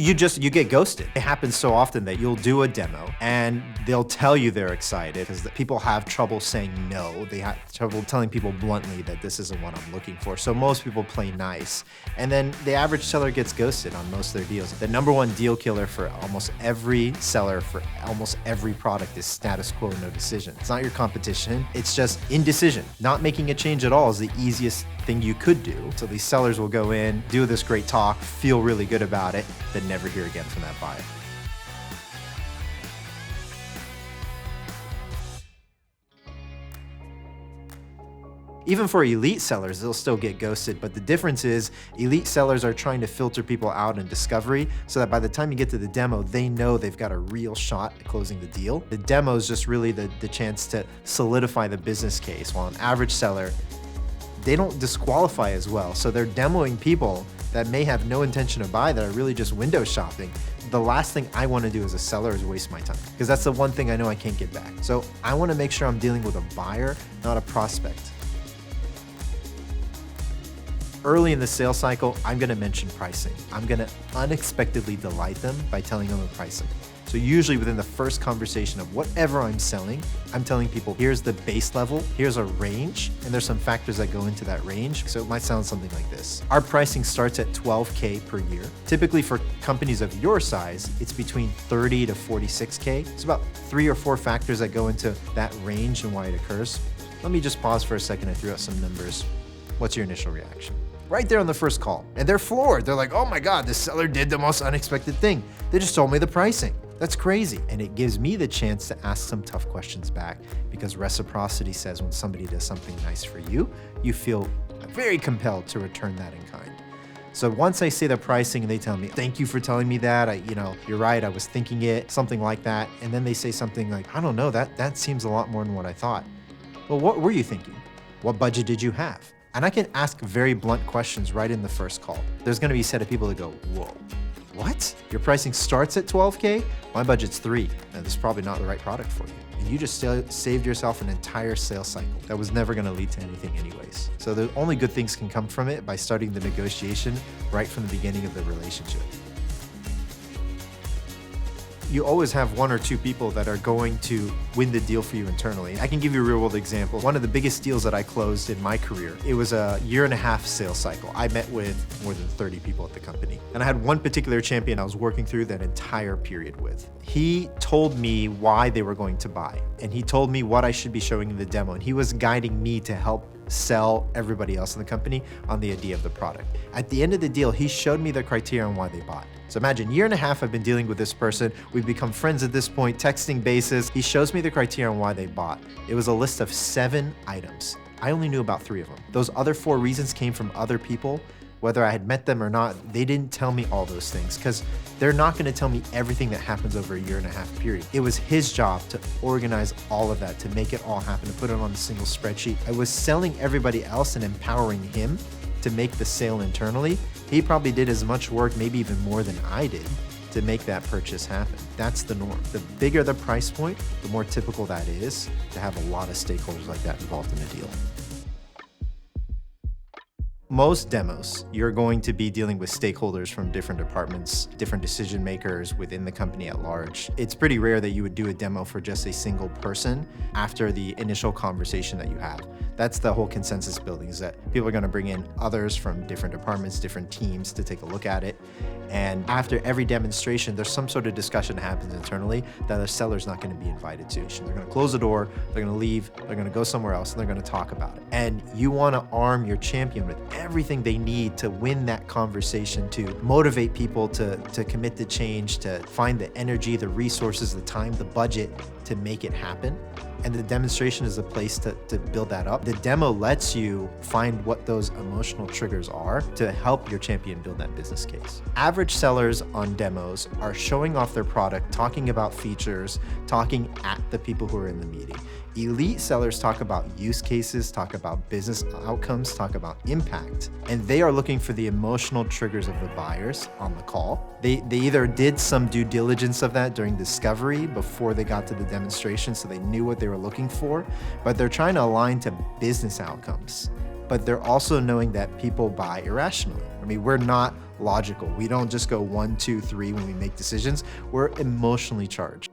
You get ghosted. It happens so often that you'll do a demo and they'll tell you they're excited because people have trouble saying no. They have trouble telling people bluntly that this isn't what I'm looking for. So most people play nice. And then the average seller gets ghosted on most of their deals. The number one deal killer for almost every seller for almost every product is status quo, no decision. It's not your competition. It's just indecision. Not making a change at all is the easiest thing you could do. So these sellers will go in, do this great talk, feel really good about it, then never hear again from that buyer. Even for elite sellers, they'll still get ghosted, but the difference is elite sellers are trying to filter people out in discovery so that by the time you get to the demo, they know they've got a real shot at closing the deal. The demo is just really the chance to solidify the business case, while an average seller, they don't disqualify as well. So they're demoing people that may have no intention to buy, that are really just window shopping. The last thing I want to do as a seller is waste my time, because that's the one thing I know I can't get back. So I want to make sure I'm dealing with a buyer, not a prospect. Early in the sales cycle, I'm going to mention pricing. I'm going to unexpectedly delight them by telling them the pricing. So usually within the first conversation of whatever I'm selling, I'm telling people, here's the base level, here's a range, and there's some factors that go into that range. So it might sound something like this. Our pricing starts at $12K per year. Typically for companies of your size, it's between 30 to 46K. It's about 3 or 4 factors that go into that range and why it occurs. Let me just pause for a second. I threw out some numbers. What's your initial reaction? Right there on the first call. And they're floored. They're like, oh my God, this seller did the most unexpected thing. They just told me the pricing. That's crazy. And it gives me the chance to ask some tough questions back, because reciprocity says when somebody does something nice for you, you feel very compelled to return that in kind. So once I say the pricing and they tell me, thank you for telling me that, you're right, I was thinking it, something like that. And then they say something like, I don't know, that seems a lot more than what I thought. Well, what were you thinking? What budget did you have? And I can ask very blunt questions right in the first call. There's gonna be a set of people that go, whoa, what? Your pricing starts at 12K? My budget's 3, and this is probably not the right product for you. And you just saved yourself an entire sales cycle that was never gonna lead to anything anyways. So the only good things can come from it by starting the negotiation right from the beginning of the relationship. You always have 1 or 2 people that are going to win the deal for you internally. I can give you a real world example. One of the biggest deals that I closed in my career, it was a 1.5-year sales cycle. I met with more than 30 people at the company. And I had one particular champion I was working through that entire period with. He told me why they were going to buy, and he told me what I should be showing in the demo, and he was guiding me to help sell everybody else in the company on the idea of the product. At the end of the deal, he showed me the criteria on why they bought. So imagine 1.5 years I've been dealing with this person. We've become friends at this point, texting basis. He shows me the criteria on why they bought. It was a list of 7 items. I only knew about 3 of them. Those other 4 reasons came from other people. Whether I had met them or not, they didn't tell me all those things, because they're not going to tell me everything that happens over a 1.5 year period. It was his job to organize all of that, to make it all happen, to put it on a single spreadsheet. I was selling everybody else and empowering him to make the sale internally. He probably did as much work, maybe even more than I did, to make that purchase happen. That's the norm. The bigger the price point, the more typical that is to have a lot of stakeholders like that involved in a deal. Most demos, you're going to be dealing with stakeholders from different departments, different decision makers within the company at large. It's pretty rare that you would do a demo for just a single person after the initial conversation that you have. That's the whole consensus building, is that people are going to bring in others from different departments, different teams to take a look at it. And after every demonstration, there's some sort of discussion that happens internally that the seller's not going to be invited to. They're going to close the door, they're going to leave, they're going to go somewhere else, and they're going to talk about it. And you want to arm your champion with everything they need to win that conversation, to motivate people to commit to change, to find the energy, the resources, the time, the budget to make it happen. And the demonstration is a place to build that up. The demo lets you find what those emotional triggers are to help your champion build that business case. Average sellers on demos are showing off their product, talking about features, talking at the people who are in the meeting. Elite sellers talk about use cases, talk about business outcomes, talk about impact, and they are looking for the emotional triggers of the buyers on the call. They either did some due diligence of that during discovery before they got to the demonstration, so they knew what they were looking for, but they're trying to align to business outcomes. but they're also knowing that people buy irrationally. I mean, we're not logical. We don't just go 1, 2, 3 when we make decisions. We're emotionally charged.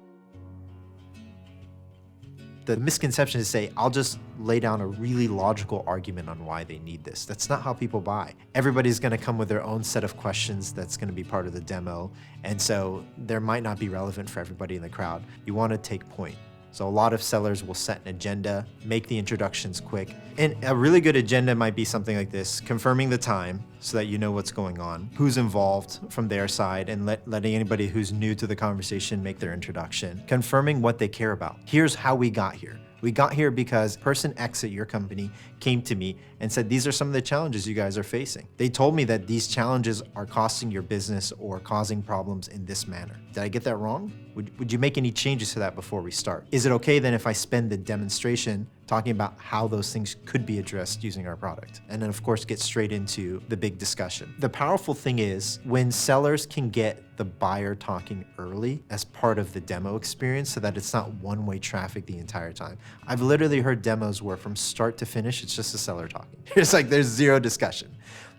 The misconception is to say, I'll just lay down a really logical argument on why they need this. That's not how people buy. Everybody's gonna come with their own set of questions that's gonna be part of the demo. And so there might not be relevant for everybody in the crowd. You wanna take point. So a lot of sellers will set an agenda, make the introductions quick. And a really good agenda might be something like this: confirming the time so that you know what's going on, who's involved from their side, and letting anybody who's new to the conversation make their introduction, confirming what they care about. Here's how we got here. We got here because person X at your company came to me and said, these are some of the challenges you guys are facing. They told me that these challenges are costing your business or causing problems in this manner. Did I get that wrong? Would you make any changes to that before we start? Is it okay then if I spend the demonstration talking about how those things could be addressed using our product? And then of course, get straight into the big discussion. The powerful thing is when sellers can get the buyer talking early as part of the demo experience so that it's not one-way traffic the entire time. I've literally heard demos where from start to finish, it's just a seller talking. It's like there's zero discussion.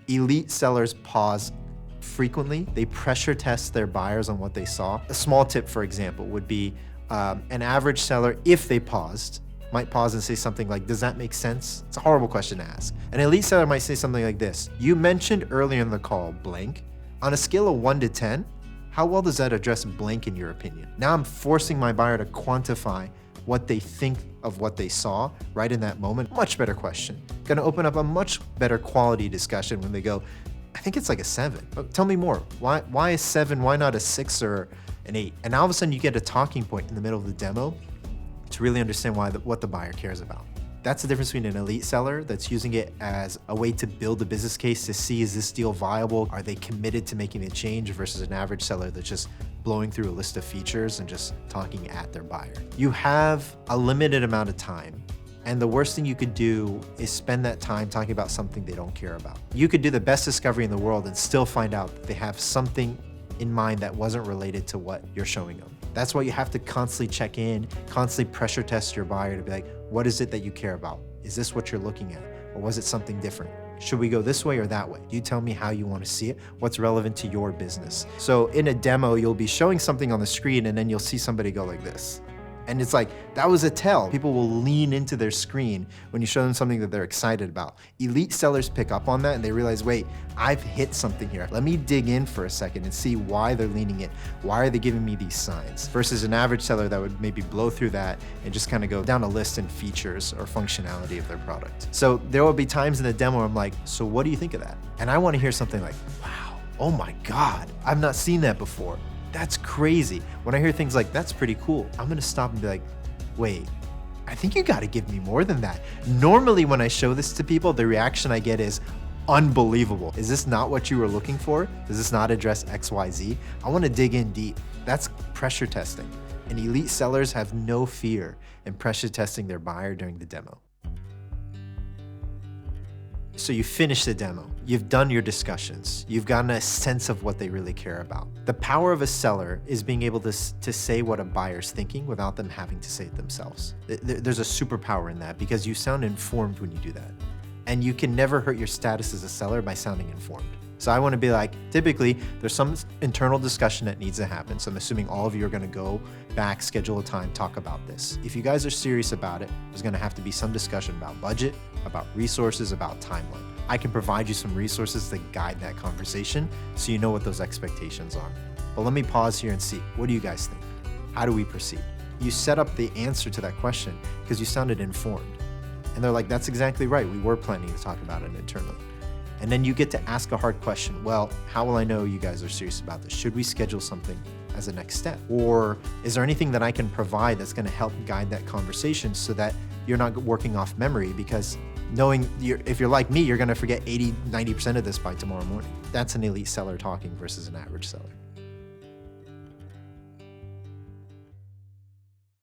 Elite sellers pause frequently. They pressure test their buyers on what they saw. A small tip, for example, would be an average seller, if they paused, might pause and say something like, does that make sense? It's a horrible question to ask. An elite seller might say something like this: you mentioned earlier in the call blank. On a scale of 1 to 10, how well does that address blank in your opinion? Now I'm forcing my buyer to quantify what they think of what they saw right in that moment. Much better question. Gonna open up a much better quality discussion when they go, I think it's like a 7. But tell me more. Why a 7? Why not a 6 or an 8? And all of a sudden you get a talking point in the middle of the demo to really understand what the buyer cares about. That's the difference between an elite seller that's using it as a way to build a business case to see, is this deal viable? Are they committed to making a change, versus an average seller that's just blowing through a list of features and just talking at their buyer. You have a limited amount of time, and the worst thing you could do is spend that time talking about something they don't care about. You could do the best discovery in the world and still find out that they have something in mind that wasn't related to what you're showing them. That's why you have to constantly check in, constantly pressure test your buyer to be like, what is it that you care about? Is this what you're looking at? Or was it something different? Should we go this way or that way? You tell me how you want to see it, what's relevant to your business. So in a demo, you'll be showing something on the screen and then you'll see somebody go like this. And it's like, that was a tell. People will lean into their screen when you show them something that they're excited about. Elite sellers pick up on that and they realize, wait, I've hit something here. Let me dig in for a second and see why they're leaning in. Why are they giving me these signs? Versus an average seller that would maybe blow through that and just kind of go down a list in features or functionality of their product. So there will be times in the demo where I'm like, so what do you think of that? And I want to hear something like, wow, oh my God, I've not seen that before. That's crazy. When I hear things like, that's pretty cool, I'm gonna stop and be like, wait, I think you gotta give me more than that. Normally when I show this to people, the reaction I get is unbelievable. Is this not what you were looking for? Does this not address X, Y, Z? I wanna dig in deep. That's pressure testing. And elite sellers have no fear in pressure testing their buyer during the demo. So you finish the demo, you've done your discussions, you've gotten a sense of what they really care about. The power of a seller is being able to say what a buyer's thinking without them having to say it themselves. There's a superpower in that because you sound informed when you do that. And you can never hurt your status as a seller by sounding informed. So I want to be like, typically there's some internal discussion that needs to happen. So I'm assuming all of you are going to go back, schedule a time, talk about this. If you guys are serious about it, there's going to have to be some discussion about budget, about resources, about timeline. I can provide you some resources that guide that conversation so you know what those expectations are. But let me pause here and see, what do you guys think? How do we proceed? You set up the answer to that question because you sounded informed. And they're like, that's exactly right. We were planning to talk about it internally. And then you get to ask a hard question. Well, how will I know you guys are serious about this? Should we schedule something as a next step? Or is there anything that I can provide that's going to help guide that conversation so that you're not working off memory? Because knowing if you're like me, you're going to forget 80, 90% of this by tomorrow morning. That's an elite seller talking versus an average seller.